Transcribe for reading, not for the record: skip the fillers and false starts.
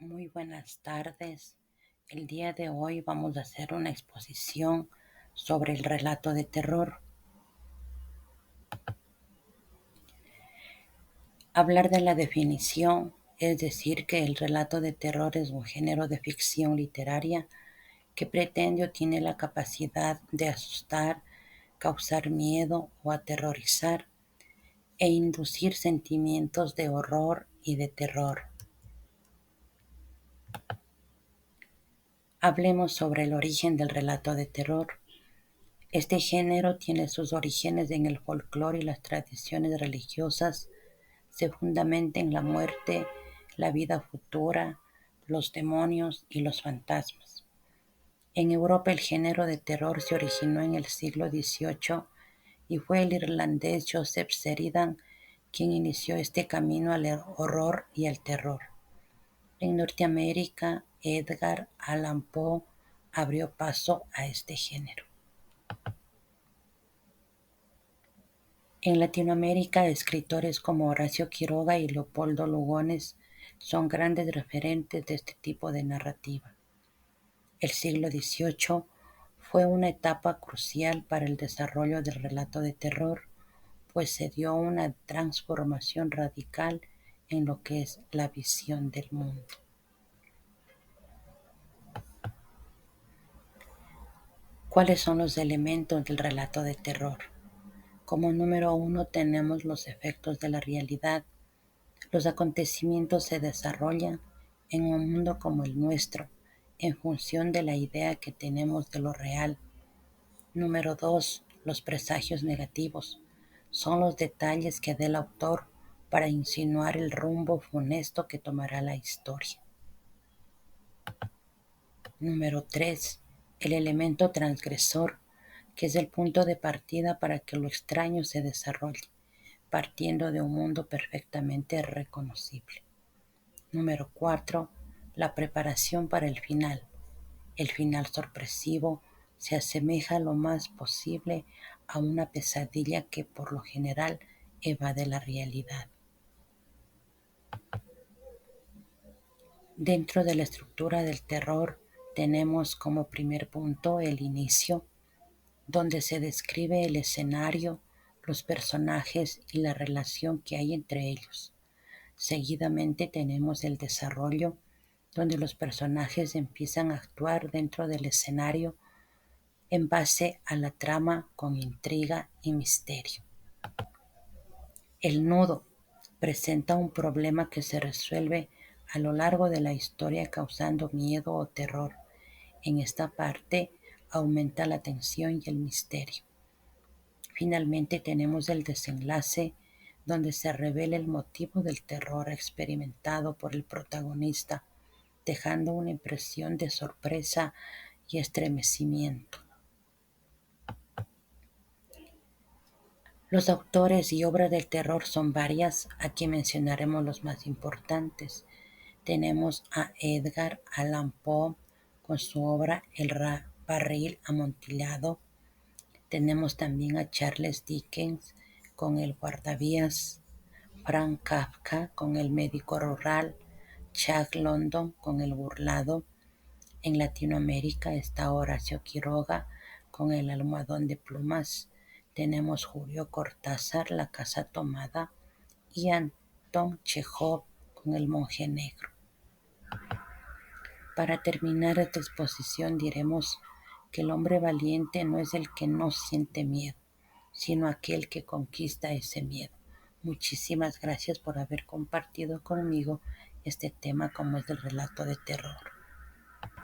Muy buenas tardes. El día de hoy vamos a hacer una exposición sobre el relato de terror. Hablar de la definición es decir que el relato de terror es un género de ficción literaria que pretende o tiene la capacidad de asustar, causar miedo o aterrorizar e inducir sentimientos de horror y de terror. Hablemos sobre el origen del relato de terror. Este género tiene sus orígenes en el folclore y las tradiciones religiosas. Se fundamenta en la muerte, la vida futura, los demonios y los fantasmas. En Europa el género de terror se originó en el siglo XVIII y fue el irlandés Joseph Sheridan quien inició este camino al horror y al terror. En Norteamérica, Edgar Allan Poe abrió paso a este género. En Latinoamérica, escritores como Horacio Quiroga y Leopoldo Lugones son grandes referentes de este tipo de narrativa. El siglo XVIII fue una etapa crucial para el desarrollo del relato de terror, pues se dio una transformación radical en lo que es la visión del mundo. ¿Cuáles son los elementos del relato de terror? Como número uno tenemos los efectos de la realidad. Los acontecimientos se desarrollan en un mundo como el nuestro, en función de la idea que tenemos de lo real. Número 2. Los presagios negativos. Son los detalles que da el autor para insinuar el rumbo funesto que tomará la historia. Número 3. El elemento transgresor, que es el punto de partida para que lo extraño se desarrolle, partiendo de un mundo perfectamente reconocible. Número 4. La preparación para el final. El final sorpresivo se asemeja lo más posible a una pesadilla que por lo general evade la realidad. Dentro de la estructura del terror tenemos como primer punto el inicio, donde se describe el escenario, los personajes y la relación que hay entre ellos. Seguidamente tenemos el desarrollo, donde los personajes empiezan a actuar dentro del escenario en base a la trama con intriga y misterio. El nudo presenta un problema que se resuelve a lo largo de la historia causando miedo o terror. En esta parte aumenta la tensión y el misterio. Finalmente tenemos el desenlace, donde se revela el motivo del terror experimentado por el protagonista, dejando una impresión de sorpresa y estremecimiento. Los autores y obras del terror son varias, aquí mencionaremos los más importantes. Tenemos a Edgar Allan Poe con su obra El barril amontillado. Tenemos también a Charles Dickens con El guardavías, Frank Kafka con El médico rural, Jack London con El burlado. En Latinoamérica está Horacio Quiroga con El almohadón de plumas. Tenemos Julio Cortázar, La casa tomada, y Anton Chejov con El monje negro. Para terminar esta exposición diremos que el hombre valiente no es el que no siente miedo, sino aquel que conquista ese miedo. Muchísimas gracias por haber compartido conmigo este tema como es el relato de terror.